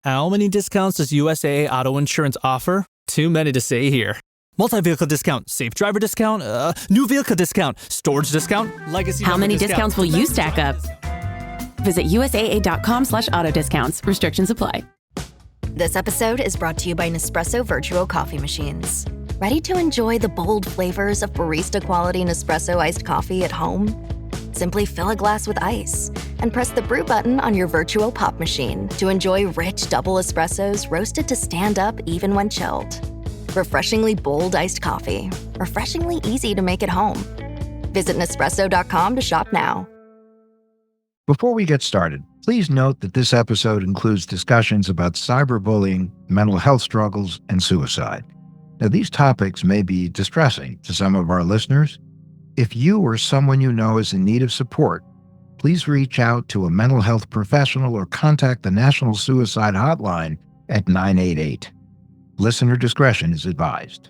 How many discounts does USAA Auto Insurance offer? Too many to say here. Multi-vehicle discount, safe driver discount, new vehicle discount, storage discount, legacy. How many discounts will you stack up? Visit USAA.com/auto discounts. Restrictions apply. This episode is brought to you by Nespresso Virtual Coffee Machines. Ready to enjoy the bold flavors of barista-quality Nespresso iced coffee at home? Simply fill a glass with ice and press the brew button on your virtual pop machine to enjoy rich double espressos roasted to stand up even when chilled. Refreshingly bold iced coffee. Refreshingly easy to make at home. Visit Nespresso.com to shop now. Before we get started, please note that this episode includes discussions about cyberbullying, mental health struggles, and suicide. Now, these topics may be distressing to some of our listeners. If you or someone you know is in need of support, please reach out to a mental health professional or contact the National Suicide Hotline at 988. Listener discretion is advised.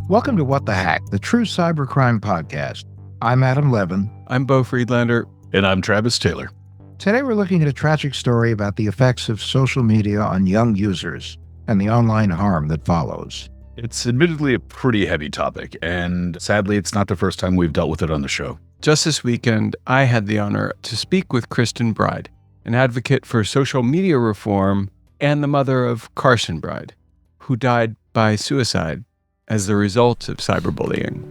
Welcome to What the Hack, the true cybercrime podcast. I'm Adam Levin. I'm Beau Friedlander. And I'm Travis Taylor. Today we're looking at a tragic story about the effects of social media on young users and the online harm that follows. It's admittedly a pretty heavy topic, and sadly, it's not the first time we've dealt with it on the show. Just this weekend, I had the honor to speak with Kristin Bride, an advocate for social media reform and the mother of Carson Bride, who died by suicide as the result of cyberbullying.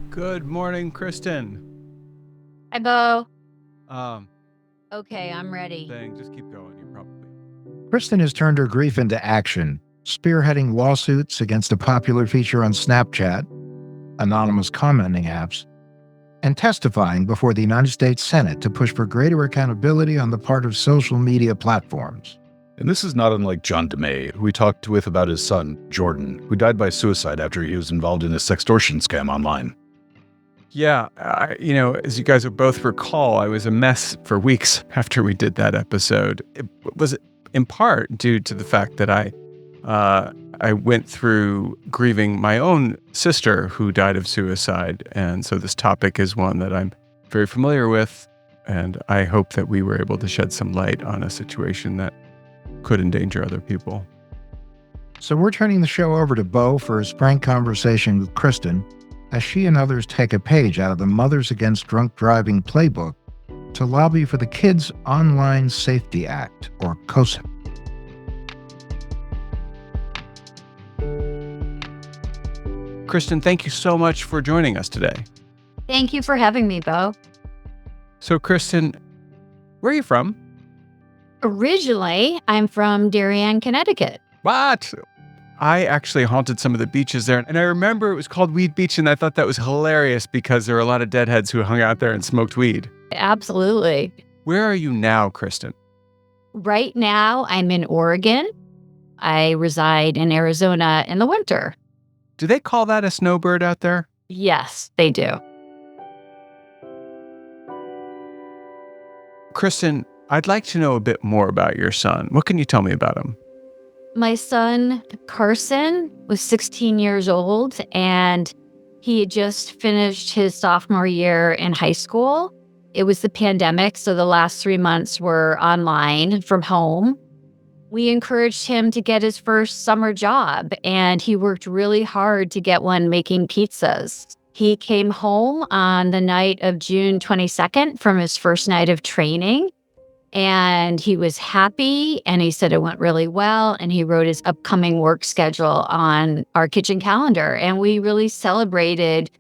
Good morning, Kristin. Hi, Beau. Um, Okay, I'm ready. Just keep going. You probably. Kristin has turned her grief into action, spearheading lawsuits against a popular feature on Snapchat, anonymous commenting apps, and testifying before the United States Senate to push for greater accountability on the part of social media platforms. And this is not unlike John DeMay, who we talked with about his son, Jordan, who died by suicide after he was involved in a sextortion scam online. Yeah, as you guys will both recall, I was a mess for weeks after we did that episode. It was in part due to the fact that I went through grieving my own sister who died of suicide. And so this topic is one that I'm very familiar with. And I hope that we were able to shed some light on a situation that could endanger other people. So we're turning the show over to Beau for his frank conversation with Kristin as she and others take a page out of the Mothers Against Drunk Driving playbook to lobby for the Kids Online Safety Act, or COSAP. Kristin, thank you so much for joining us today. Thank you for having me, Beau. So, Kristin, where are you from? Originally, I'm from Darien, Connecticut. What? I actually haunted some of the beaches there, and I remember it was called Weed Beach, and I thought that was hilarious because there were a lot of deadheads who hung out there and smoked weed. Absolutely. Where are you now, Kristin? Right now, I'm in Oregon. I reside in Arizona in the winter. Do they call that a snowbird out there? Yes, they do. Kristin, I'd like to know a bit more about your son. What can you tell me about him? My son, Carson, was 16 years old, and he had just finished his sophomore year in high school. It was the pandemic, so the last 3 months were online from home. We encouraged him to get his first summer job, and he worked really hard to get one making pizzas. He came home on the night of June 22nd from his first night of training. And he was happy, and he said it went really well, and he wrote his upcoming work schedule on our kitchen calendar. And we really celebrated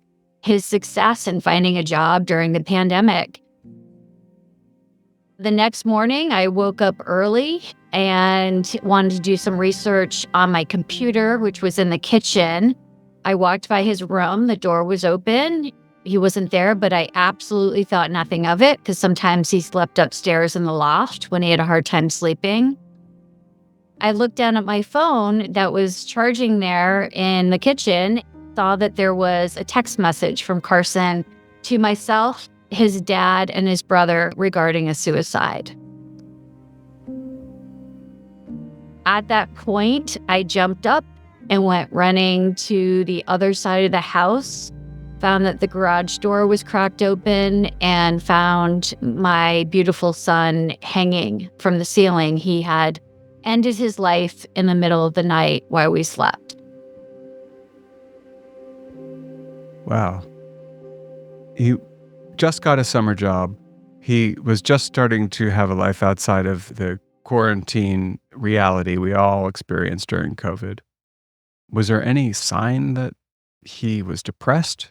his success in finding a job during the pandemic. The next morning, I woke up early and wanted to do some research on my computer, which was in the kitchen. I walked by his room. The door was open. He wasn't there, but I absolutely thought nothing of it because sometimes he slept upstairs in the loft when he had a hard time sleeping. I looked down at my phone that was charging there in the kitchen, saw that there was a text message from Carson to myself, his dad, and his brother regarding a suicide. At that point, I jumped up and went running to the other side of the house, found that the garage door was cracked open and found my beautiful son hanging from the ceiling. He had ended his life in the middle of the night while we slept. Wow. He just got a summer job. He was just starting to have a life outside of the quarantine reality we all experienced during COVID. Was there any sign that he was depressed?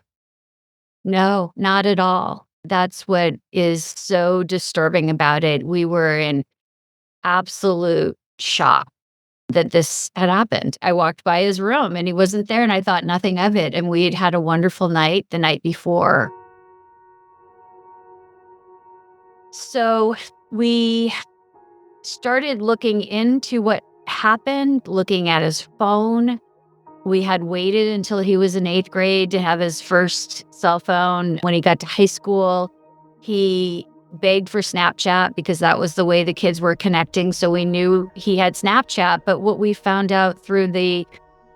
No, not at all. That's what is so disturbing about it. We were in absolute shock that this had happened. I walked by his room and he wasn't there, and I thought nothing of it. And we had had a wonderful night the night before. So we started looking into what happened, looking at his phone. We had waited until he was in 8th grade to have his first cell phone. When he got to high school, he begged for Snapchat because that was the way the kids were connecting. So we knew he had Snapchat. But what we found out through the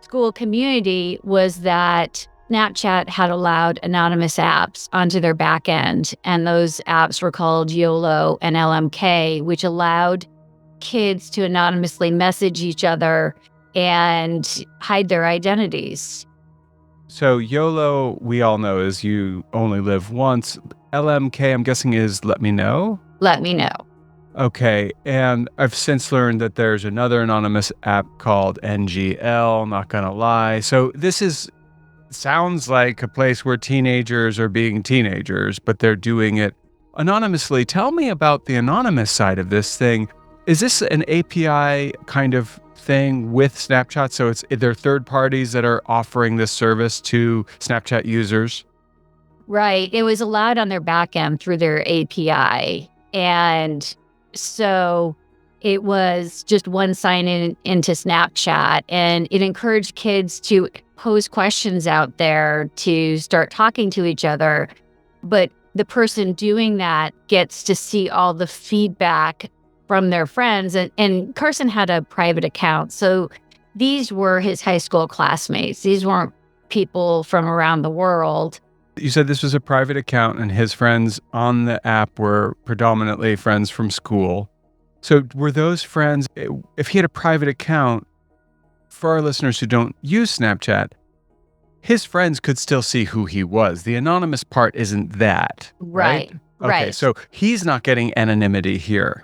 school community was that Snapchat had allowed anonymous apps onto their back end. And those apps were called YOLO and LMK, which allowed kids to anonymously message each other and hide their identities. So YOLO, we all know, is you only live once. LMK, I'm guessing, is let me know? Let me know. Okay, and I've since learned that there's another anonymous app called NGL, not gonna lie. So this sounds like a place where teenagers are being teenagers, but they're doing it anonymously. Tell me about the anonymous side of this thing. Is this an API kind of thing with Snapchat? So they're third parties that are offering this service to Snapchat users? Right. It was allowed on their back end through their API. And so it was just one sign in into Snapchat, and it encouraged kids to pose questions out there to start talking to each other. But the person doing that gets to see all the feedback from their friends. And Carson had a private account. So these were his high school classmates. These weren't people from around the world. You said this was a private account and his friends on the app were predominantly friends from school. So were those friends, if he had a private account, for our listeners who don't use Snapchat, his friends could still see who he was. The anonymous part isn't that, right? Okay, Right. so he's not getting anonymity here.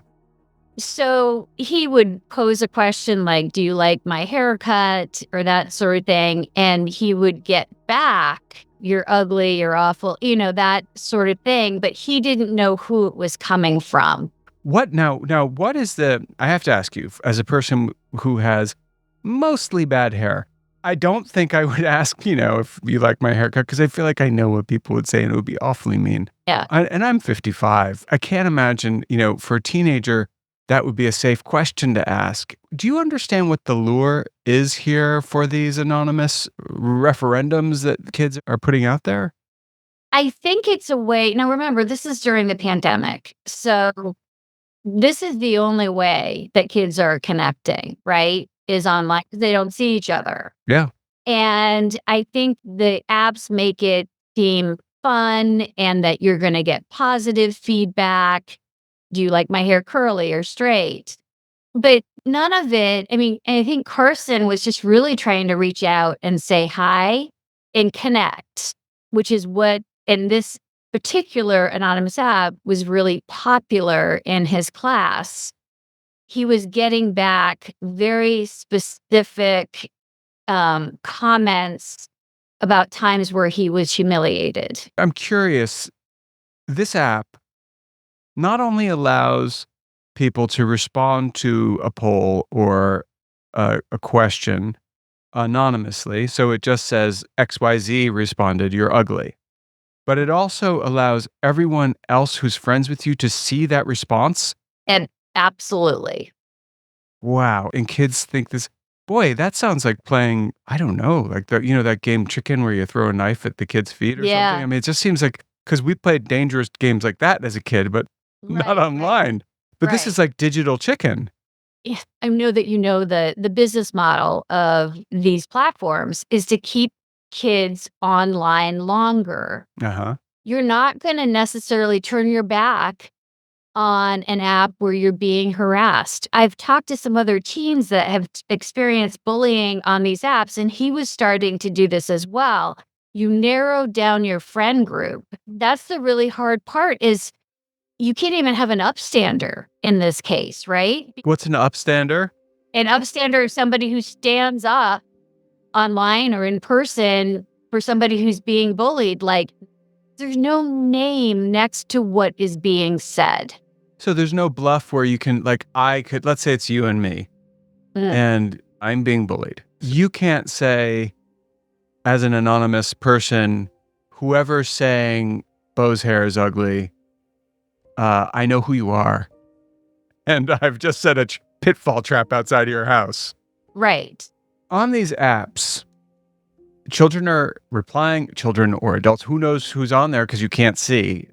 So he would pose a question like, do you like my haircut, or that sort of thing? And he would get back, you're ugly, you're awful, that sort of thing. But he didn't know who it was coming from. What now, what is I have to ask you, as a person who has mostly bad hair, I don't think I would ask, if you like my haircut, because I feel like I know what people would say and it would be awfully mean. Yeah. And I'm 55. I can't imagine, for a teenager, that would be a safe question to ask. Do you understand what the lure is here for these anonymous referendums that kids are putting out there? I think it's a way. Now, remember, this is during the pandemic. So this is the only way that kids are connecting, right? Is online. They don't see each other. Yeah. And I think the apps make it seem fun and that you're going to get positive feedback. Do you like my hair curly or straight? But none of it, I think Carson was just really trying to reach out and say hi and connect, which is what, in this particular anonymous app, was really popular in his class. He was getting back very specific comments about times where he was humiliated. I'm curious, this app not only allows people to respond to a poll or a question anonymously, so it just says XYZ responded, you're ugly. But it also allows everyone else who's friends with you to see that response. And absolutely. Wow. And kids think this, boy, that sounds like playing, I don't know, like that game Chicken where you throw a knife at the kid's feet or Yeah. something. It just seems like, because we played dangerous games like that as a kid, but not online. But this is like digital chicken. Yeah, I know that the business model of these platforms is to keep kids online longer. Uh-huh. You're not going to necessarily turn your back on an app where you're being harassed. I've talked to some other teens that have experienced bullying on these apps, and he was starting to do this as well. You narrow down your friend group. That's the really hard part is you can't even have an upstander in this case, right? What's an upstander? An upstander is somebody who stands up online or in person for somebody who's being bullied. Like, there's no name next to what is being said. So there's no bluff where you can, like, let's say it's you and me, and I'm being bullied. You can't say, as an anonymous person, whoever's saying Beau's hair is ugly, I know who you are, and I've just set a pitfall trap outside of your house. Right. On these apps, children are replying, children or adults, who knows who's on there because you can't see.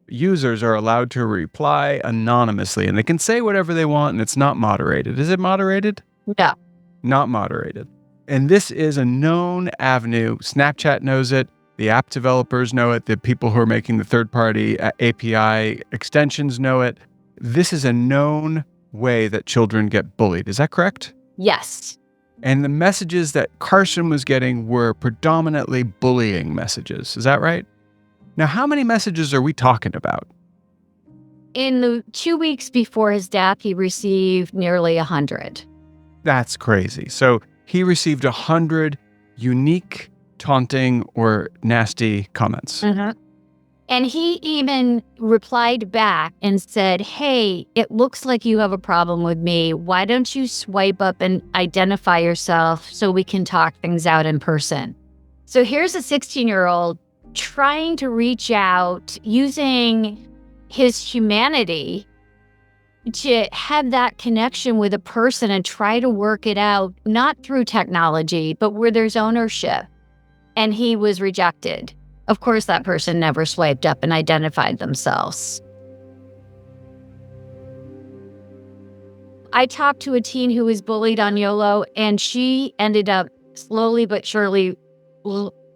Users are allowed to reply anonymously, and they can say whatever they want, and it's not moderated. Is it moderated? No. Not moderated. And this is a known avenue. Snapchat knows it. The app developers know it. The people who are making the third-party API extensions know it. This is a known way that children get bullied. Is that correct? Yes. And the messages that Carson was getting were predominantly bullying messages. Is that right? Now, how many messages are we talking about? In the 2 weeks before his death, he received nearly 100. That's crazy. So he received 100 unique, taunting, or nasty comments. Mm-hmm. And he even replied back and said, hey, it looks like you have a problem with me. Why don't you swipe up and identify yourself so we can talk things out in person? So here's a 16-year-old trying to reach out using his humanity to have that connection with a person and try to work it out, not through technology, but where there's ownership. And he was rejected. Of course, that person never swiped up and identified themselves. I talked to a teen who was bullied on YOLO, and she ended up slowly but surely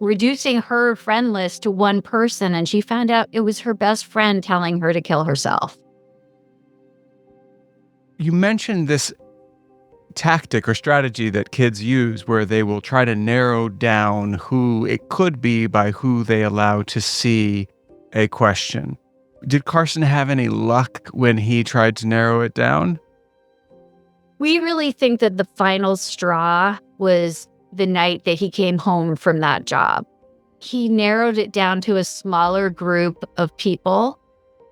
reducing her friend list to one person, and she found out it was her best friend telling her to kill herself. You mentioned this tactic or strategy that kids use where they will try to narrow down who it could be by who they allow to see a question. Did Carson have any luck when he tried to narrow it down? We really think that the final straw was the night that he came home from that job. He narrowed it down to a smaller group of people,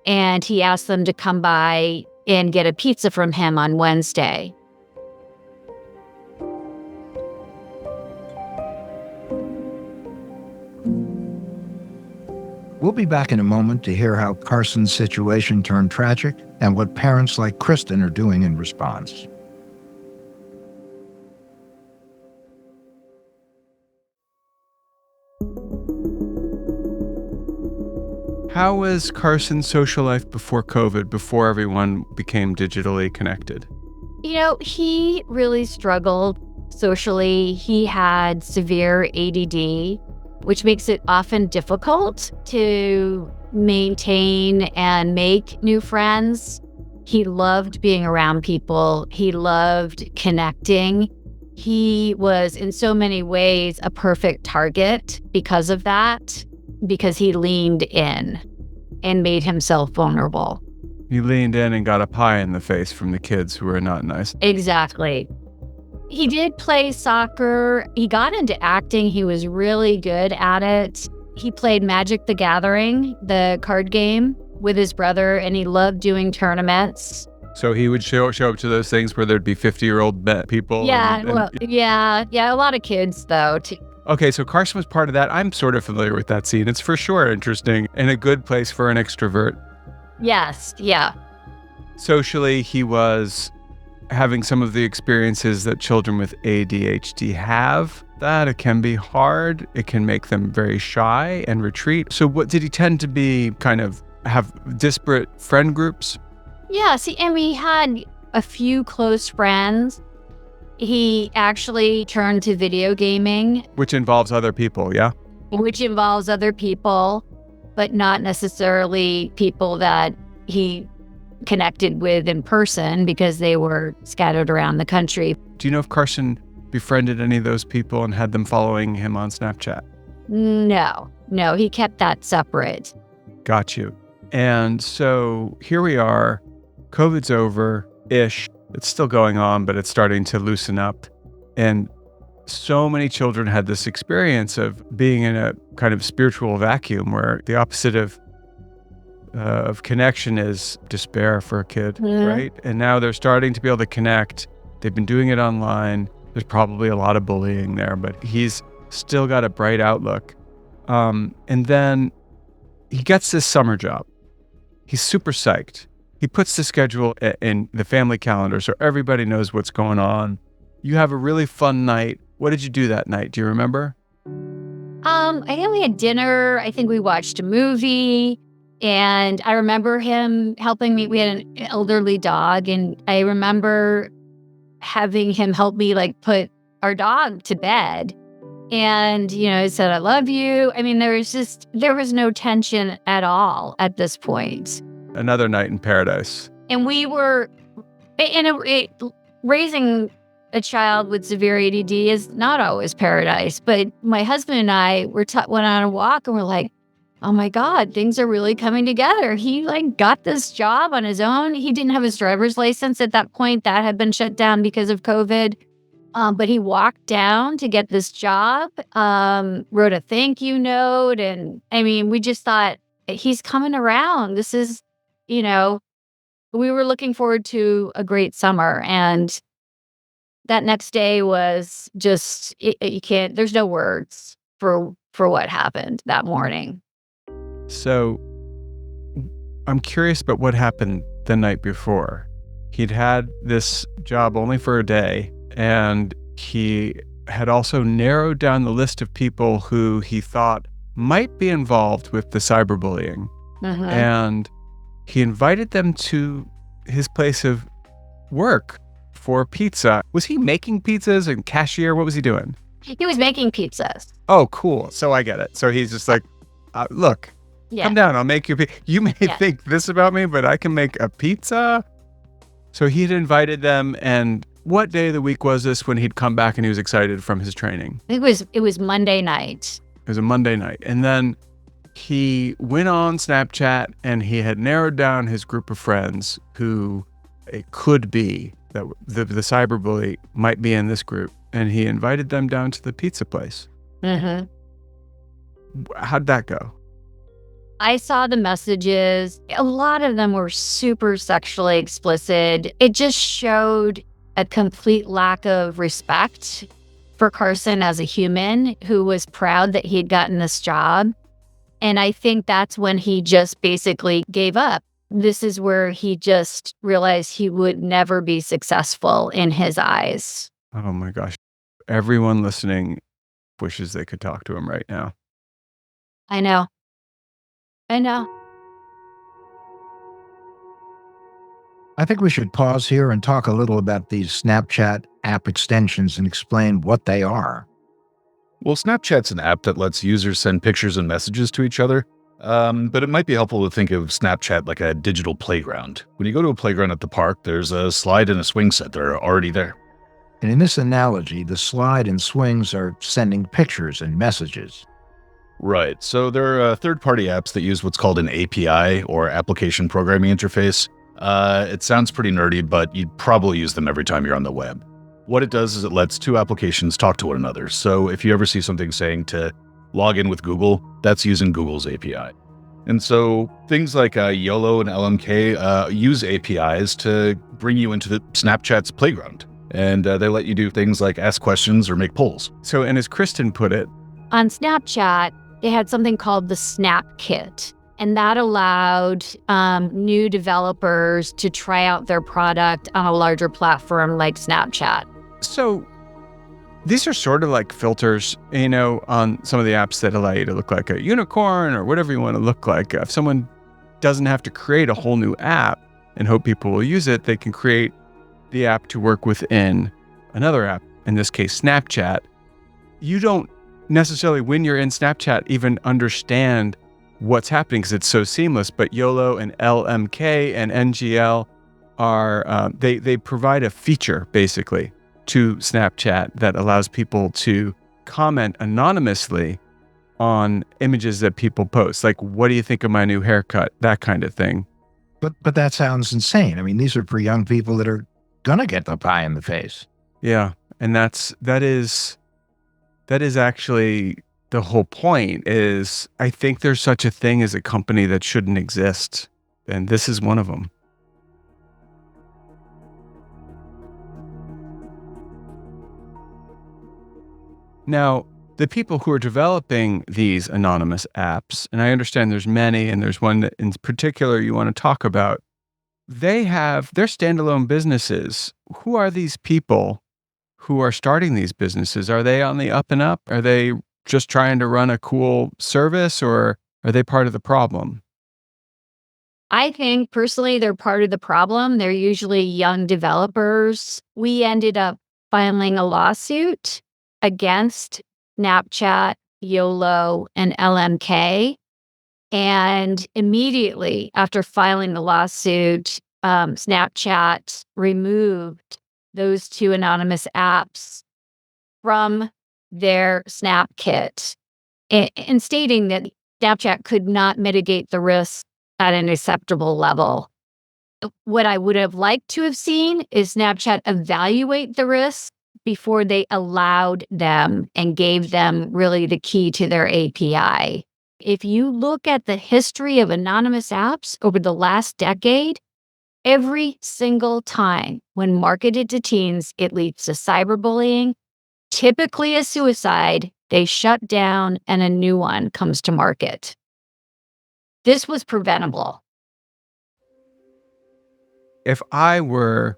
and he asked them to come by and get a pizza from him on Wednesday. We'll be back in a moment to hear how Carson's situation turned tragic and what parents like Kristin are doing in response. How was Carson's social life before COVID, before everyone became digitally connected? You know, he really struggled socially. He had severe ADD, which makes it often difficult to maintain and make new friends. He loved being around people. He loved connecting. He was in so many ways a perfect target because of that, because he leaned in and made himself vulnerable. He leaned in and got a pie in the face from the kids who were not nice. Exactly. He did play soccer. He got into acting. He was really good at it. He played Magic the Gathering, the card game, with his brother, and he loved doing tournaments. So he would show up to those things where there'd be 50-year-old people. Yeah, a lot of kids, though. Okay, so Carson was part of that. I'm sort of familiar with that scene. It's for sure interesting and a good place for an extrovert. Yes, yeah. Socially, he was having some of the experiences that children with ADHD have. That it can be hard. It can make them very shy and retreat. So what did he tend to be, kind of have disparate friend groups? Yeah, see, and we had a few close friends, he actually turned to video gaming, Which involves other people, yeah? which involves other people, but not necessarily people that he connected with in person because they were scattered around the country. Do you know if Carson befriended any of those people and had them following him on Snapchat? No, he kept that separate. Got you. And so here we are. COVID's over-ish. It's still going on, but it's starting to loosen up. And so many children had this experience of being in a kind of spiritual vacuum where the opposite of connection is despair for a kid, right? And now they're starting to be able to connect. They've been doing it online. There's probably a lot of bullying there, but he's still got a bright outlook. And then he gets this summer job. He's super psyched. He puts the schedule in the family calendar so everybody knows what's going on. You have a really fun night. What did you do that night? Do you remember? I think we had dinner. I think we watched a movie. And I remember him helping me. We had an elderly dog. And I remember having him help me put our dog to bed. And, he said, I love you. I mean, there was no tension at all at this point. Another night in paradise. And we were, raising a child with severe ADD is not always paradise. But my husband and I went on a walk and we're like, oh my God, things are really coming together. He got this job on his own. He didn't have his driver's license at that point. That had been shut down because of COVID. But he walked down to get this job, wrote a thank you note. And I mean, we just thought he's coming around. This is, we were looking forward to a great summer. And that next day was just, there's no words for what happened that morning. So I'm curious about what happened the night before. He'd had this job only for a day, and he had also narrowed down the list of people who he thought might be involved with the cyberbullying. And he invited them to his place of work for pizza. Was he making pizzas and cashier? What was he doing? He was making pizzas. Oh, cool. So I get it. So he's just like, look, come down. I'll make you You may think this about me, but I can make a pizza. So he'd invited them. And what day of the week was this when he'd come back and he was excited from his training? It was Monday night. It was a Monday night. And then he went on Snapchat and he had narrowed down his group of friends who it could be that the cyberbully might be in this group. And he invited them down to the pizza place. How'd that go? I saw the messages. A lot of them were super sexually explicit. It just showed a complete lack of respect for Carson as a human who was proud that he'd gotten this job. And I think that's when he just basically gave up. This is where he just realized he would never be successful in his eyes. Oh my gosh. Everyone listening wishes they could talk to him right now. I know. I think we should pause here and talk a little about these Snapchat app extensions and explain what they are. Well, Snapchat's an app that lets users send pictures and messages to each other. But it might be helpful to think of Snapchat like a digital playground. When you go to a playground at the park, there's a slide and a swing set that are already there. And in this analogy, the slide and swings are sending pictures and messages. Right. So there are third-party apps that use what's called an API, or Application Programming Interface. It sounds pretty nerdy, but you'd probably use them every time you're on the web. What it does is it lets two applications talk to one another. So if you ever see something saying to log in with Google, that's using Google's API. And so things like YOLO and LMK use APIs to bring you into the Snapchat's playground. And they let you do things like ask questions or make polls. So, and as Kristin put it, on Snapchat, they had something called the Snap Kit, and that allowed new developers to try out their product on a larger platform like Snapchat. So these are sort of like filters, on some of the apps that allow you to look like a unicorn or whatever you want to look like. If someone doesn't have to create a whole new app and hope people will use it, they can create the app to work within another app, in this case, Snapchat, you don't necessarily, when you're in Snapchat, even understand what's happening because it's so seamless. But YOLO and LMK and NGL are, they provide a feature basically to Snapchat that allows people to comment anonymously on images that people post. Like, what do you think of my new haircut? That kind of thing. But that sounds insane. I mean, these are for young people that are gonna get the pie in the face. Yeah. And that is actually the whole point. Is I think there's such a thing as a company that shouldn't exist. And this is one of them. Now, the people who are developing these anonymous apps, and I understand there's many, and there's one that in particular you want to talk about, they're standalone businesses. Who are these people who are starting these businesses? Are they on the up and up? Are they just trying to run a cool service, or are they part of the problem? I think personally they're part of the problem. They're usually young developers. We ended up filing a lawsuit against Snapchat, YOLO, and LMK. And immediately after filing the lawsuit, Snapchat removed those two anonymous apps from their Snap Kit, and stating that Snapchat could not mitigate the risk at an acceptable level. What I would have liked to have seen is Snapchat evaluate the risk before they allowed them and gave them really the key to their API. If you look at the history of anonymous apps over the last decade, every single time when marketed to teens, it leads to cyberbullying, typically a suicide, they shut down and a new one comes to market. This was preventable. If I were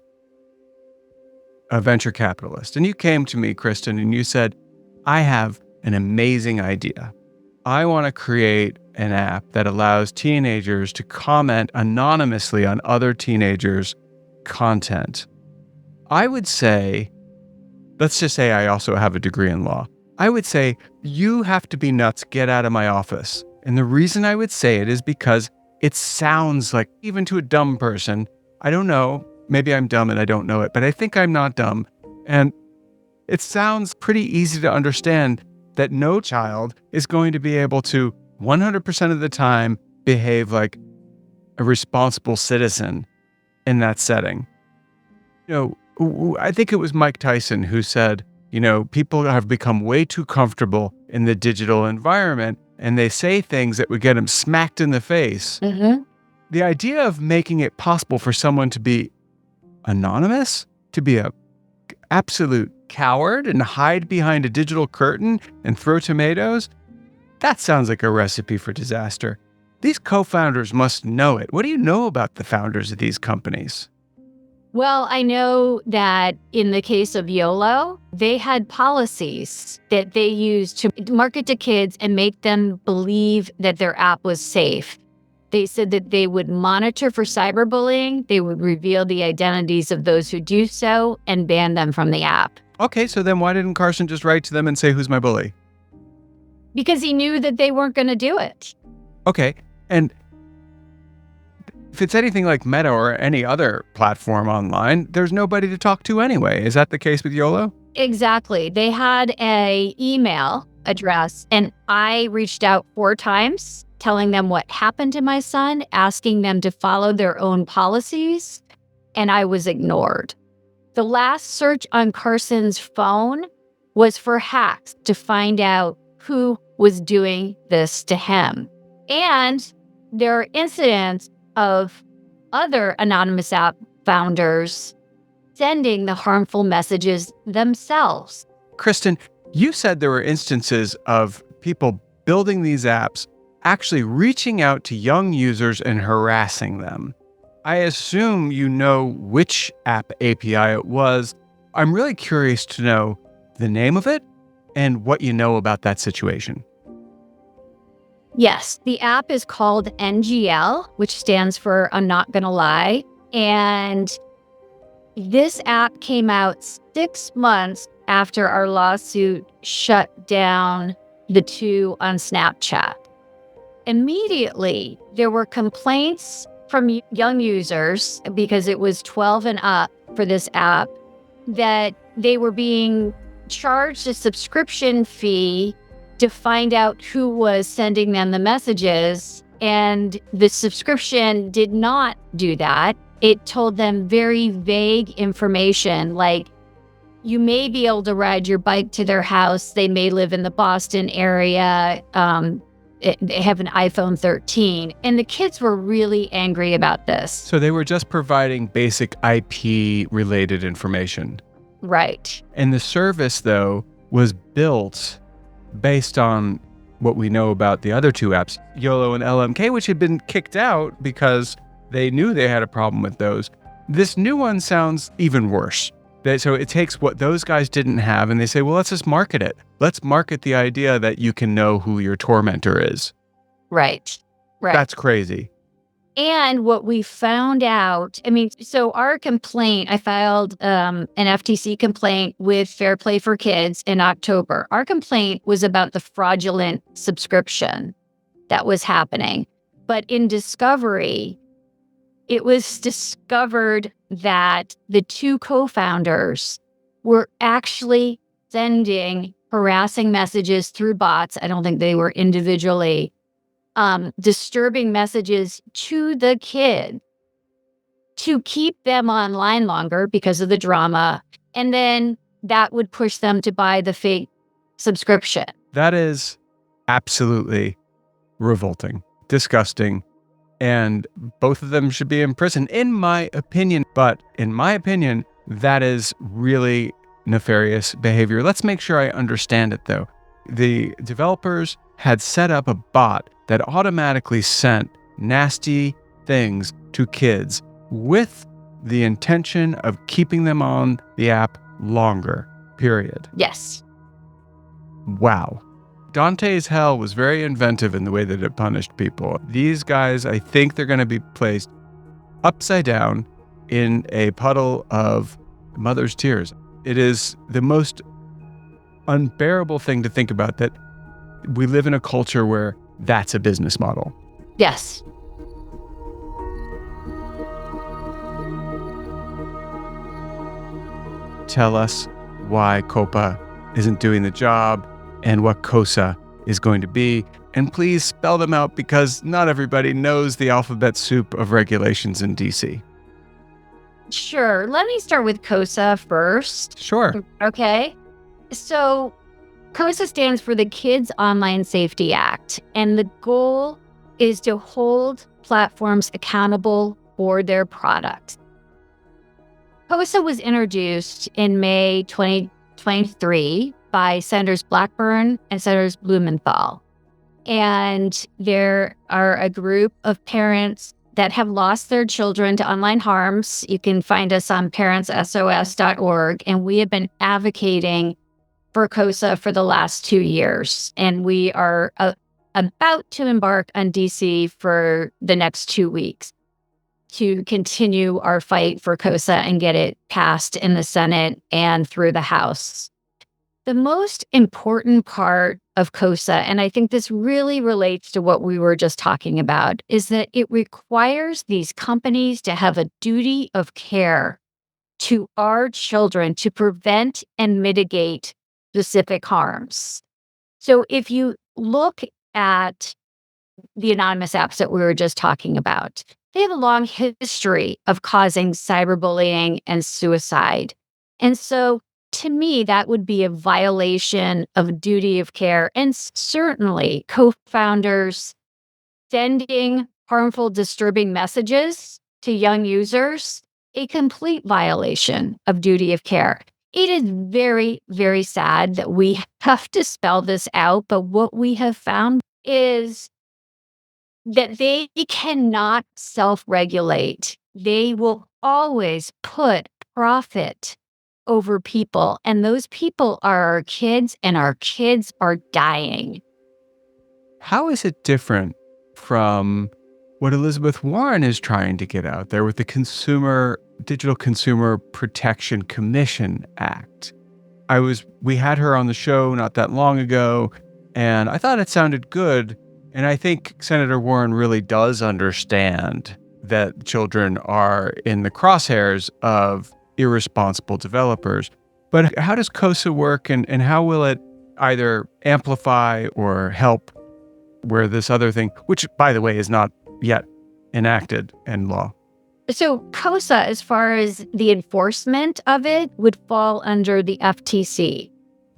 a venture capitalist and you came to me, Kristin, and you said, I have an amazing idea. I want to create an app that allows teenagers to comment anonymously on other teenagers' content. I would say, let's just say I also have a degree in law. I would say, you have to be nuts, get out of my office. And the reason I would say it is because it sounds like, even to a dumb person, I don't know, maybe I'm dumb and I don't know it, but I think I'm not dumb. And it sounds pretty easy to understand that no child is going to be able to 100% of the time behave like a responsible citizen in that setting. You know, I think it was Mike Tyson who said, you know, people have become way too comfortable in the digital environment and they say things that would get them smacked in the face. Mm-hmm. The idea of making it possible for someone to be anonymous, to be a absolute coward and hide behind a digital curtain and throw tomatoes, that sounds like a recipe for disaster. These co-founders must know it. What do you know about the founders of these companies? Well, I know that in the case of YOLO, they had policies that they used to market to kids and make them believe that their app was safe. They said that they would monitor for cyberbullying, they would reveal the identities of those who do so, and ban them from the app. Okay, so then why didn't Carson just write to them and say, who's my bully? Because he knew that they weren't going to do it. Okay, and if it's anything like Meta or any other platform online, there's nobody to talk to anyway. Is that the case with YOLO? Exactly. They had an email address, and I reached out 4 times telling them what happened to my son, asking them to follow their own policies, and I was ignored. The last search on Carson's phone was for hacks to find out who was doing this to him. And there are incidents of other anonymous app founders sending the harmful messages themselves. Kristin, you said there were instances of people building these apps actually reaching out to young users and harassing them. I assume you know which app API it was. I'm really curious to know the name of it and what you know about that situation. Yes, the app is called NGL, which stands for I'm Not Gonna Lie. And This app came out 6 months after our lawsuit shut down the two on Snapchat. Immediately, there were complaints from young users, because it was 12 and up for this app, that they were being charged a subscription fee to find out who was sending them the messages. And the subscription did not do that. It told them very vague information, like you may be able to ride your bike to their house. They may live in the Boston area. They have an iPhone 13. And the kids were really angry about this. So they were just providing basic IP-related information. Right. And the service, though, was built based on what we know about the other two apps, YOLO and LMK, which had been kicked out because they knew they had a problem with those. This new one sounds even worse. So it takes what those guys didn't have and they say, well, let's just market it. Let's market the idea that you can know who your tormentor is. Right. That's crazy. And what we found out, so our complaint, I filed an FTC complaint with Fair Play for Kids in October. Our complaint was about the fraudulent subscription that was happening. But in discovery, it was discovered that the two co-founders were actually sending harassing messages through bots. I don't think they were individually disturbing messages to the kid to keep them online longer because of the drama. And then that would push them to buy the fake subscription. That is absolutely revolting, disgusting. And both of them should be in prison, in my opinion. But in my opinion, that is really nefarious behavior. Let's make sure I understand it, though. The developers had set up a bot that automatically sent nasty things to kids with the intention of keeping them on the app longer, period. Yes. Wow. Dante's Hell was very inventive in the way that it punished people. These guys, I think they're going to be placed upside down in a puddle of mother's tears. It is the most unbearable thing to think about, that we live in a culture where that's a business model. Yes. Tell us why COPA isn't doing the job and what COSA is going to be. And please spell them out, because not everybody knows the alphabet soup of regulations in DC. Sure. Let me start with COSA first. Sure. Okay. So COSA stands for the Kids Online Safety Act, and the goal is to hold platforms accountable for their products. COSA was introduced in May 2023 by Senators Blackburn and Senators Blumenthal. And there are a group of parents that have lost their children to online harms. You can find us on parentssos.org, and we have been advocating for COSA for the last 2 years. And we are about to embark on DC for the next 2 weeks to continue our fight for COSA and get it passed in the Senate and through the House. The most important part of COSA, and I think this really relates to what we were just talking about, is that it requires these companies to have a duty of care to our children to prevent and mitigate specific harms. So if you look at the anonymous apps that we were just talking about, they have a long history of causing cyberbullying and suicide. And so to me, that would be a violation of duty of care. And certainly co-founders sending harmful, disturbing messages to young users, a complete violation of duty of care. It is very, very sad that we have to spell this out, but what we have found is that they cannot self-regulate. They will always put profit over people, and those people are our kids, and our kids are dying. How is it different from what Elizabeth Warren is trying to get out there with the Digital Consumer Protection Commission Act. We had her on the show not that long ago, and I thought it sounded good. And I think Senator Warren really does understand that children are in the crosshairs of irresponsible developers. But how does COSA work, and how will it either amplify or help where this other thing, which, by the way, is not yet enacted in law? So COSA, as far as the enforcement of it, would fall under the FTC.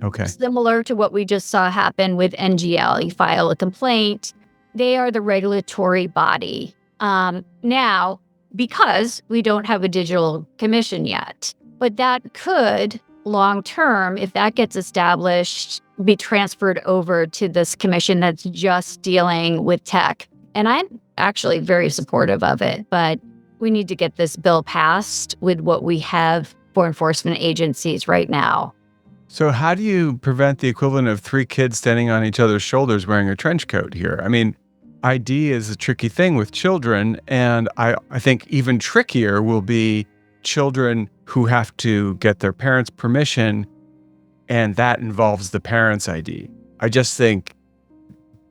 Okay. Similar to what we just saw happen with NGL. You file a complaint. They are the regulatory body. Now, because we don't have a digital commission yet, but that could, long term, if that gets established, be transferred over to this commission that's just dealing with tech. And I'm actually very supportive of it, but we need to get this bill passed with what we have for enforcement agencies right now. So how do you prevent the equivalent of 3 kids standing on each other's shoulders wearing a trench coat here? I mean, ID is a tricky thing with children, and I think even trickier will be children who have to get their parents' permission, and that involves the parents' ID. I just think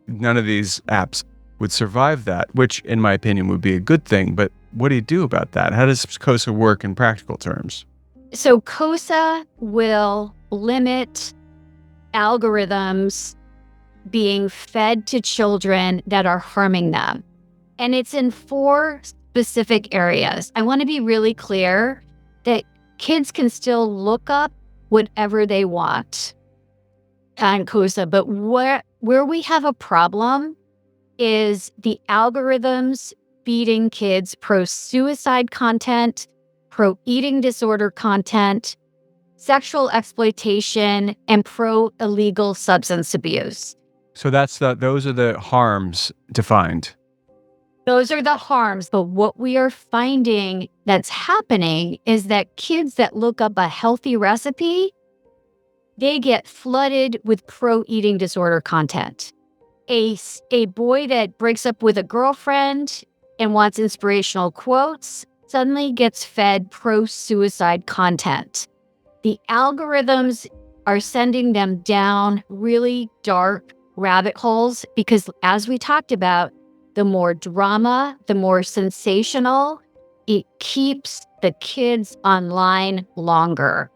none of these apps would survive that, which in my opinion would be a good thing. But what do you do about that? How does COSA work in practical terms? So COSA will limit algorithms being fed to children that are harming them. And it's in 4 specific areas. I want to be really clear that kids can still look up whatever they want on COSA, but where we have a problem is the algorithms feeding kids pro-suicide content, pro-eating disorder content, sexual exploitation, and pro-illegal substance abuse. So those are the harms defined. Those are the harms. But what we are finding that's happening is that kids that look up a healthy recipe, they get flooded with pro-eating disorder content. A boy that breaks up with a girlfriend and wants inspirational quotes suddenly gets fed pro-suicide content. The algorithms are sending them down really dark rabbit holes because, as we talked about, the more drama, the more sensational, it keeps the kids online longer.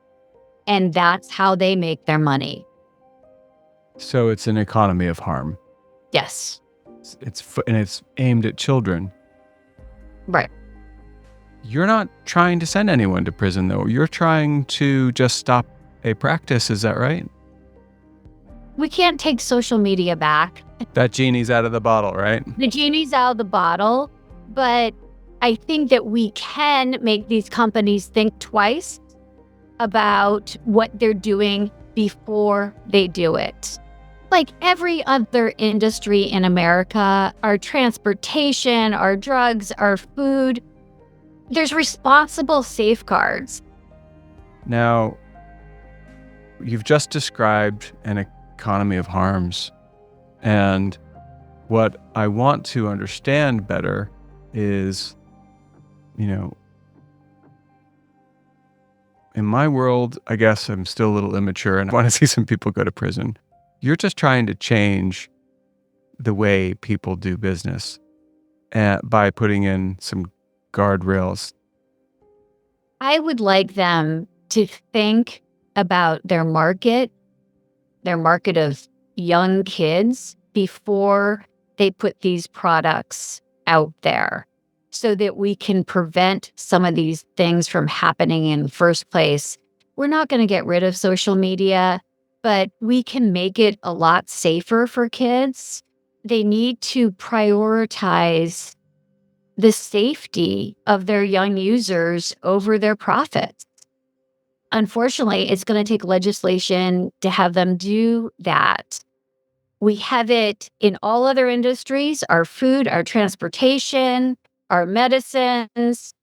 And that's how they make their money. So it's an economy of harm. Yes. It's aimed at children. Right. You're not trying to send anyone to prison, though. You're trying to just stop a practice. Is that right? We can't take social media back. That genie's out of the bottle, right? The genie's out of the bottle, but I think that we can make these companies think twice about what they're doing before they do it. Like every other industry in America, our transportation, our drugs, our food, there's responsible safeguards. Now, you've just described an economy of harms. And what I want to understand better is, in my world, I guess I'm still a little immature and I want to see some people go to prison. You're just trying to change the way people do business by putting in some guardrails. I would like them to think about their market of young kids before they put these products out there so that we can prevent some of these things from happening in the first place. We're not going to get rid of social media, but we can make it a lot safer for kids. They need to prioritize the safety of their young users over their profits. Unfortunately, it's going to take legislation to have them do that. We have it in all other industries, our food, our transportation, our medicines.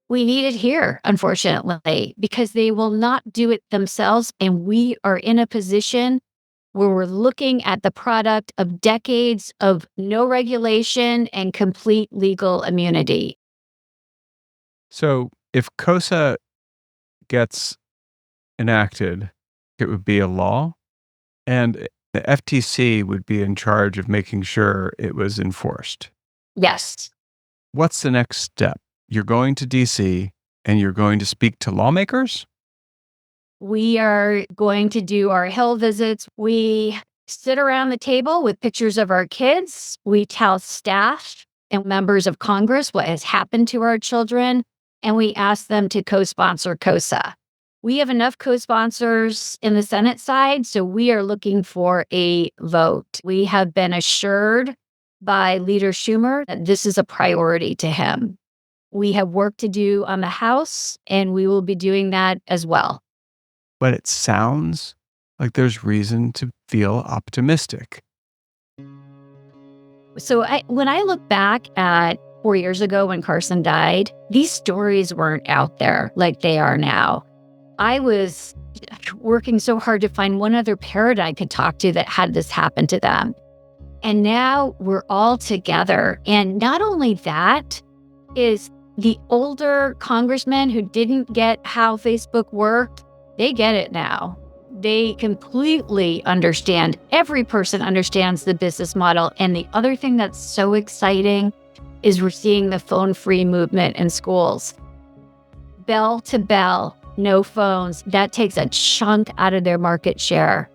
We need it here, unfortunately, because they will not do it themselves. And we are in a position where we're looking at the product of decades of no regulation and complete legal immunity. So if COSA gets enacted, it would be a law, and the FTC would be in charge of making sure it was enforced. Yes. What's the next step? You're going to DC and you're going to speak to lawmakers? We are going to do our Hill visits. We sit around the table with pictures of our kids. We tell staff and members of Congress what has happened to our children, and we ask them to co-sponsor COSA. We have enough co-sponsors in the Senate side, so we are looking for a vote. We have been assured by Leader Schumer that this is a priority to him. We have work to do on the House, and we will be doing that as well. But it sounds like there's reason to feel optimistic. So when I look back at 4 years ago when Carson died, these stories weren't out there like they are now. I was working so hard to find one other parent I could talk to that had this happen to them. And now we're all together. And not only that, is the older congressmen who didn't get how Facebook worked, they get it now. They completely understand. Every person understands the business model. And the other thing that's so exciting is we're seeing the phone-free movement in schools. Bell to bell, no phones. That takes a chunk out of their market share.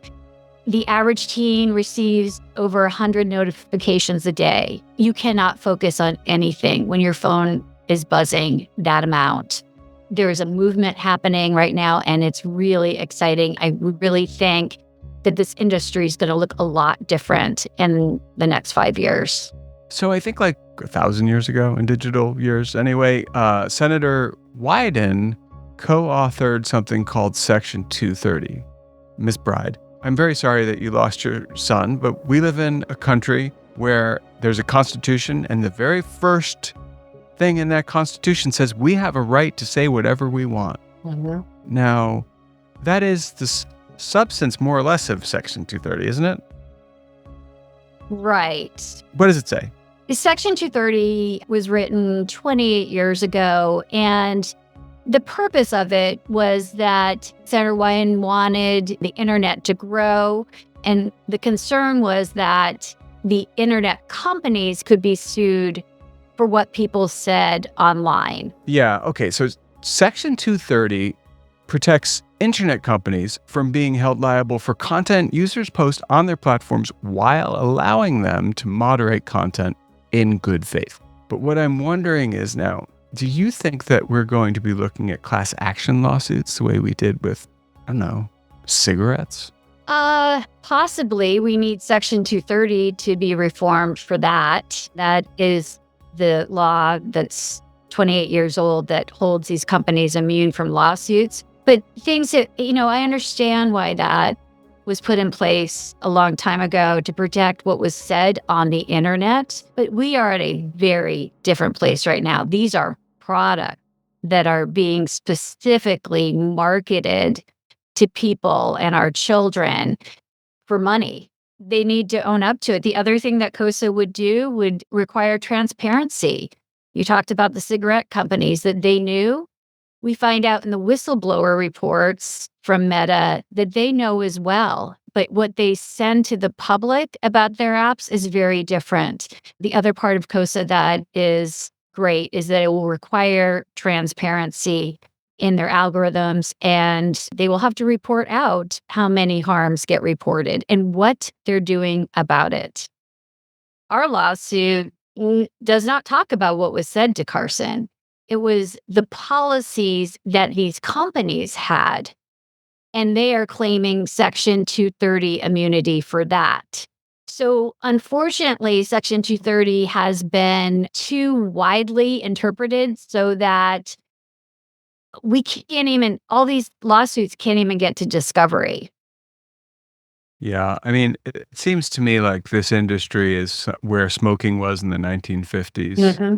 The average teen receives over 100 notifications a day. You cannot focus on anything when your phone is buzzing that amount. There is a movement happening right now, and it's really exciting. I really think that this industry is going to look a lot different in the next 5 years. So I think like 1,000 years ago, in digital years anyway, Senator Wyden co-authored something called Section 230. Miss Bride, I'm very sorry that you lost your son, but we live in a country where there's a constitution, and the very first thing in that constitution says we have a right to say whatever we want. Mm-hmm. Now, that is the substance, more or less, of Section 230, isn't it? Right. What does it say? Section 230 was written 28 years ago, and the purpose of it was that Senator Wyden wanted the internet to grow, and the concern was that the internet companies could be sued for what people said online. Yeah, okay, so Section 230 protects internet companies from being held liable for content users post on their platforms while allowing them to moderate content in good faith. But what I'm wondering is now, do you think that we're going to be looking at class action lawsuits the way we did with, I don't know, cigarettes? Possibly. We need Section 230 to be reformed for that. That is the law that's 28 years old that holds these companies immune from lawsuits. But things that, I understand why that was put in place a long time ago to protect what was said on the internet. But we are at a very different place right now. These are products that are being specifically marketed to people and our children for money. They need to own up to it. The other thing that COSA would do would require transparency. You talked about the cigarette companies that they knew. We find out in the whistleblower reports from Meta that they know as well. But what they send to the public about their apps is very different. The other part of COSA that is great is that it will require transparency in their algorithms, and they will have to report out how many harms get reported and what they're doing about it. Our lawsuit does not talk about what was said to Carson. It was the policies that these companies had, and they are claiming Section 230 immunity for that. So unfortunately, Section 230 has been too widely interpreted so that all these lawsuits can't even get to discovery. Yeah, I mean, it seems to me like this industry is where smoking was in the 1950s. Mm-hmm.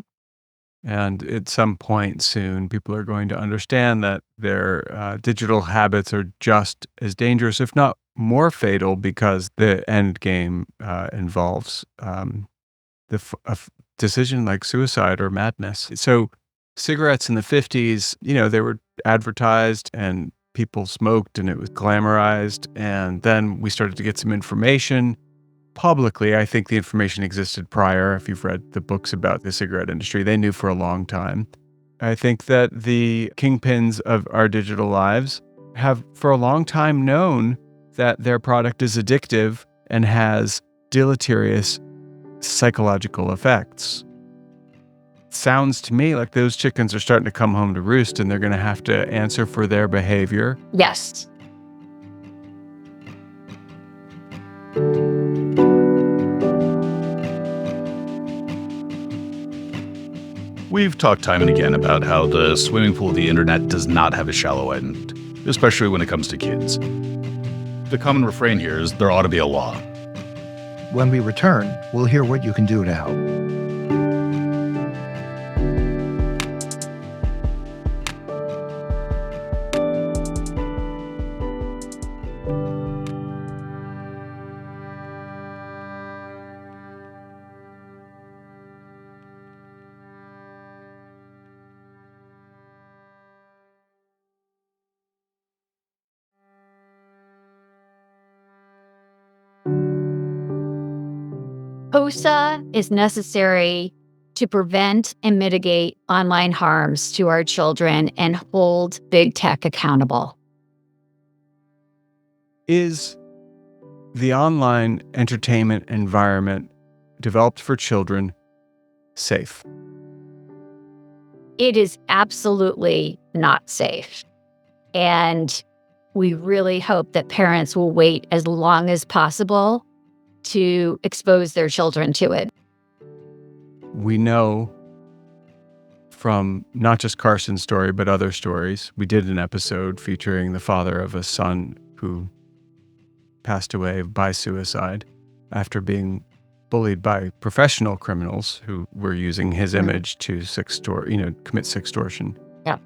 And at some point soon, people are going to understand that their digital habits are just as dangerous, if not more fatal because the end game involves a decision like suicide or madness. So cigarettes in the 50s, they were advertised and people smoked and it was glamorized. And then we started to get some information publicly. I think the information existed prior. If you've read the books about the cigarette industry, they knew for a long time. I think that the kingpins of our digital lives have for a long time known that their product is addictive and has deleterious psychological effects. Sounds to me like those chickens are starting to come home to roost and they're going to have to answer for their behavior. Yes. We've talked time and again about how the swimming pool of the internet does not have a shallow end, especially when it comes to kids. The common refrain here is there ought to be a law. When we return, we'll hear what you can do to help. COSA is necessary to prevent and mitigate online harms to our children and hold big tech accountable. Is the online entertainment environment developed for children safe? It is absolutely not safe. And we really hope that parents will wait as long as possible to expose their children to it. We know from not just Carson's story, but other stories. We did an episode featuring the father of a son who passed away by suicide after being bullied by professional criminals who were using his image to commit sextortion. Yeah.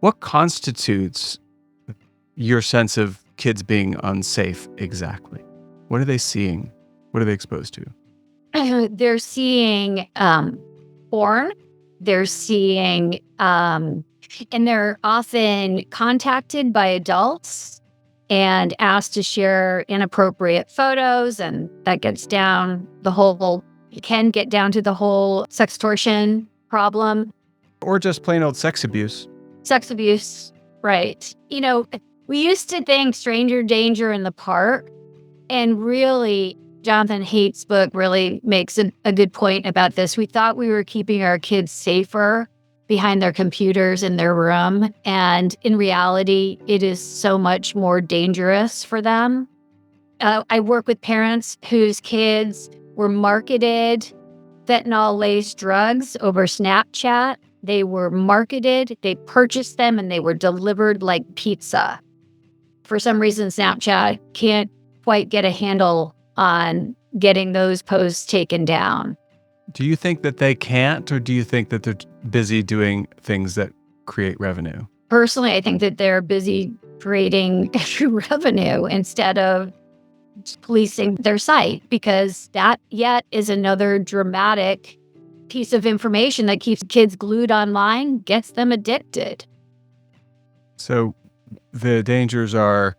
What constitutes your sense of kids being unsafe exactly? What are they seeing? What are they exposed to? They're seeing porn. They're seeing, and they're often contacted by adults and asked to share inappropriate photos. And that gets down can get down to the whole sextortion problem. Or just plain old sex abuse. Sex abuse, right. We used to think stranger danger in the park. And really, Jonathan Haidt's book really makes a good point about this. We thought we were keeping our kids safer behind their computers in their room. And in reality, it is so much more dangerous for them. I work with parents whose kids were marketed fentanyl-laced drugs over Snapchat. They were marketed, they purchased them, and they were delivered like pizza. For some reason, Snapchat can't quite get a handle on getting those posts taken down. Do you think that they can't, or do you think that they're busy doing things that create revenue? Personally, I think that they're busy creating revenue instead of policing their site, because that yet is another dramatic piece of information that keeps kids glued online, gets them addicted. So the dangers are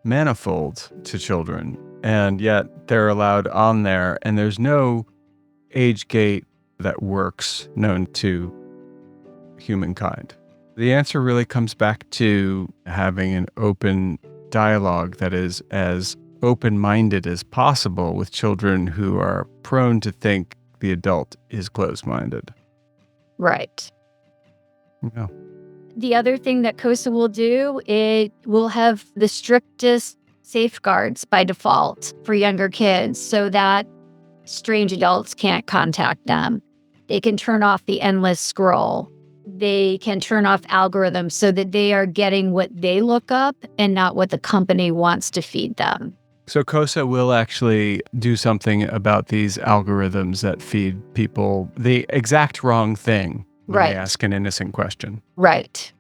manifold to children, and yet they're allowed on there, and there's no age gate that works known to humankind. The answer really comes back to having an open dialogue that is as open-minded as possible with children who are prone to think the adult is closed-minded. Right. Yeah. The other thing that COSA will do, it will have the strictest safeguards by default for younger kids so that strange adults can't contact them. They can turn off the endless scroll. They can turn off algorithms so that they are getting what they look up and not what the company wants to feed them. So COSA will actually do something about these algorithms that feed people the exact wrong thing when Right. they ask an innocent question. Right.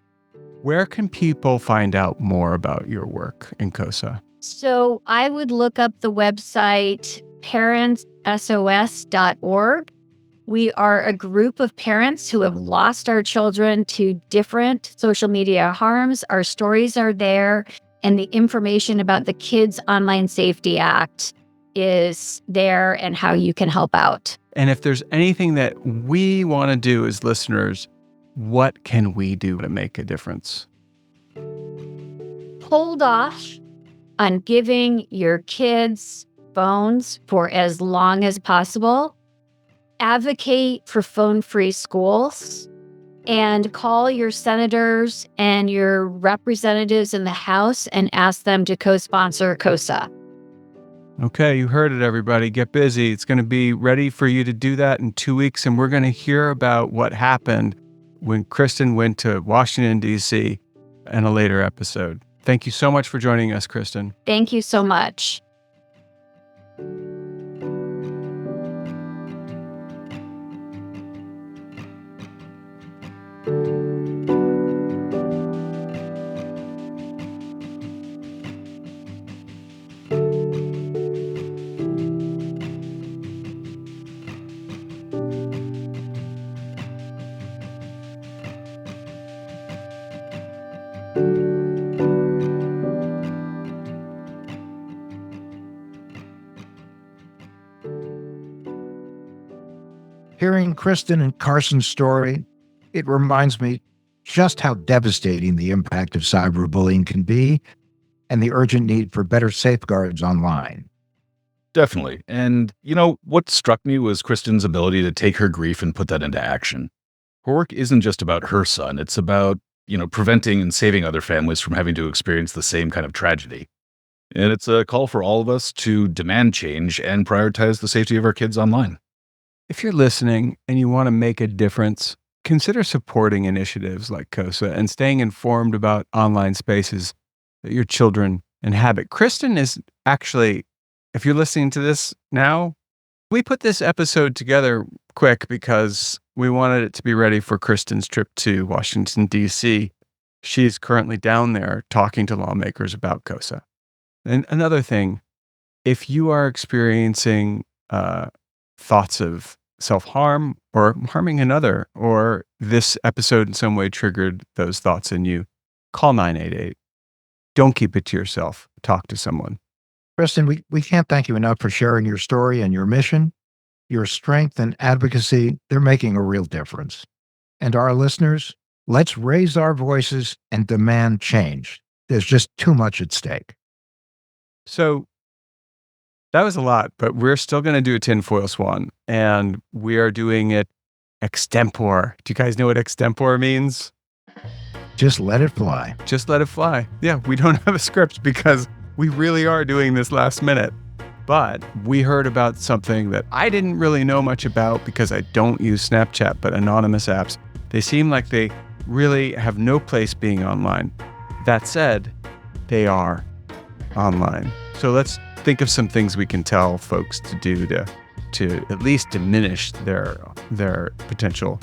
Where can people find out more about your work in COSA? So I would look up the website parentssos.org. We are a group of parents who have lost our children to different social media harms. Our stories are there, and the information about the Kids Online Safety Act is there and how you can help out. And if there's anything that we want to do as listeners, what can we do to make a difference? Hold off on giving your kids phones for as long as possible. Advocate for phone-free schools, and call your senators and your representatives in the House and ask them to co-sponsor COSA. Okay, you heard it, everybody. Get busy. It's going to be ready for you to do that in 2 weeks, and we're going to hear about what happened when Kristin went to Washington, D.C. in a later episode. Thank you so much for joining us, Kristin. Thank you so much. Hearing Kristin and Carson's story, it reminds me just how devastating the impact of cyberbullying can be and the urgent need for better safeguards online. Definitely. And, what struck me was Kristin's ability to take her grief and put that into action. Her work isn't just about her son. It's about, preventing and saving other families from having to experience the same kind of tragedy. And it's a call for all of us to demand change and prioritize the safety of our kids online. If you're listening and you want to make a difference, consider supporting initiatives like COSA and staying informed about online spaces that your children inhabit. Kristin is actually, if you're listening to this now, we put this episode together quick because we wanted it to be ready for Kristin's trip to Washington, D.C. She's currently down there talking to lawmakers about COSA. And another thing, if you are experiencing thoughts of self-harm or harming another, or this episode in some way triggered those thoughts in you, call 988. Don't keep it to yourself. Talk to someone. Kristin, we can't thank you enough for sharing your story and your mission. Your strength and advocacy, they're making a real difference. And our listeners, let's raise our voices and demand change. There's just too much at stake. So that was a lot, but we're still going to do a tinfoil swan, and we are doing it extempore. Do you guys know what extempore means? Just let it fly. Just let it fly. Yeah, we don't have a script because we really are doing this last minute. But we heard about something that I didn't really know much about because I don't use Snapchat, but anonymous apps. They seem like they really have no place being online. That said, they are online. So let's think of some things we can tell folks to do to at least diminish their potential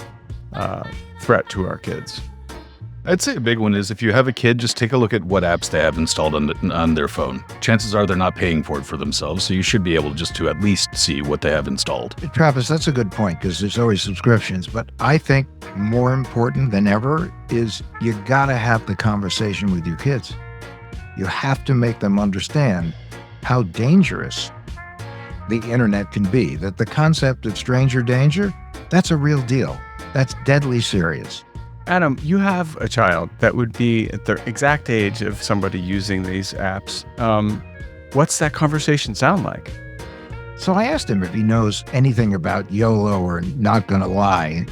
threat to our kids. I'd say a big one is if you have a kid, just take a look at what apps they have installed on their phone. Chances are they're not paying for it for themselves, so you should be able just to at least see what they have installed. Travis, that's a good point because there's always subscriptions, but I think more important than ever is you gotta have the conversation with your kids. You have to make them understand how dangerous the internet can be, that the concept of stranger danger, that's a real deal. That's deadly serious. Adam, you have a child that would be at the exact age of somebody using these apps. What's that conversation sound like? So I asked him if he knows anything about YOLO or not gonna lie.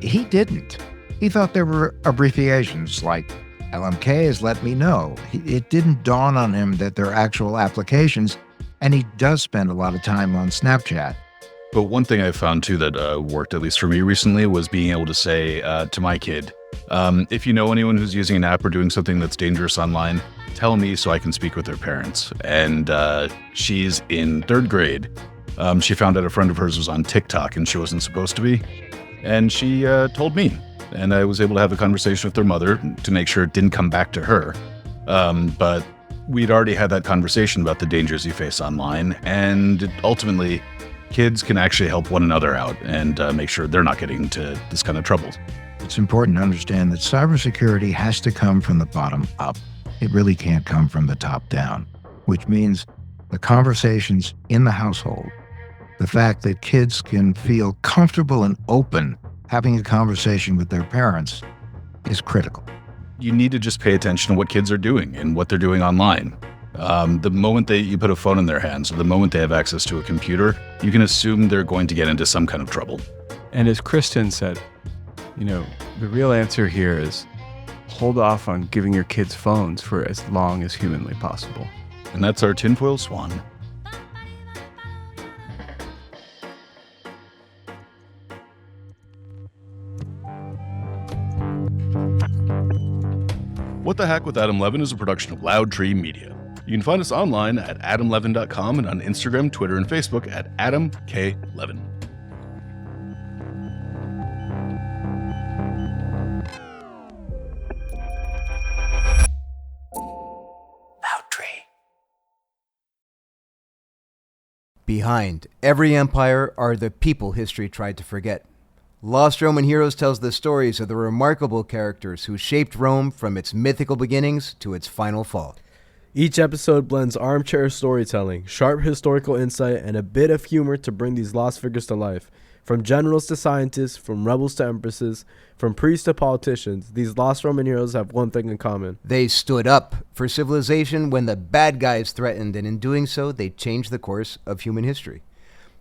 He didn't. He thought there were abbreviations like LMK is let me know. It didn't dawn on him that they're actual applications, and he does spend a lot of time on Snapchat. But one thing I found too that worked, at least for me recently, was being able to say to my kid, if you know anyone who's using an app or doing something that's dangerous online, tell me so I can speak with their parents. And she's in 3rd grade. She found out a friend of hers was on TikTok and she wasn't supposed to be. And she told me. And I was able to have a conversation with their mother to make sure it didn't come back to her. But we'd already had that conversation about the dangers you face online, and ultimately, kids can actually help one another out and make sure they're not getting into this kind of trouble. It's important to understand that cybersecurity has to come from the bottom up. It really can't come from the top down, which means the conversations in the household, the fact that kids can feel comfortable and open having a conversation with their parents is critical. You need to just pay attention to what kids are doing and what they're doing online. The moment you put a phone in their hands, or the moment they have access to a computer, you can assume they're going to get into some kind of trouble. And as Kristin said, the real answer here is hold off on giving your kids phones for as long as humanly possible. And that's our tinfoil swan. What the Hack with Adam Levin is a production of Loud Tree Media. You can find us online at adamlevin.com and on Instagram, Twitter, and Facebook at Adam K. Levin. Behind every empire are the people history tried to forget. Lost Roman Heroes tells the stories of the remarkable characters who shaped Rome from its mythical beginnings to its final fall. Each episode blends armchair storytelling, sharp historical insight, and a bit of humor to bring these lost figures to life. From generals to scientists, from rebels to empresses, from priests to politicians, these lost Roman heroes have one thing in common. They stood up for civilization when the bad guys threatened, and in doing so, they changed the course of human history.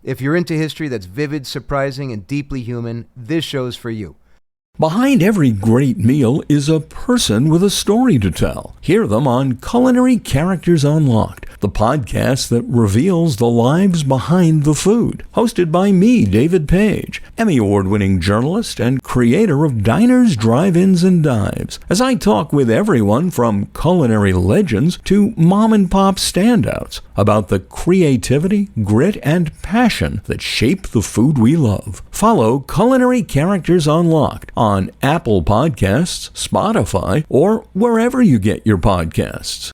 If you're into history that's vivid, surprising, and deeply human, this show's for you. Behind every great meal is a person with a story to tell. Hear them on Culinary Characters Unlocked, the podcast that reveals the lives behind the food. Hosted by me, David Page, Emmy Award-winning journalist and creator of Diners, Drive-Ins, and Dives, as I talk with everyone from culinary legends to mom-and-pop standouts about the creativity, grit, and passion that shape the food we love. Follow Culinary Characters Unlocked on Apple Podcasts, Spotify, or wherever you get your podcasts.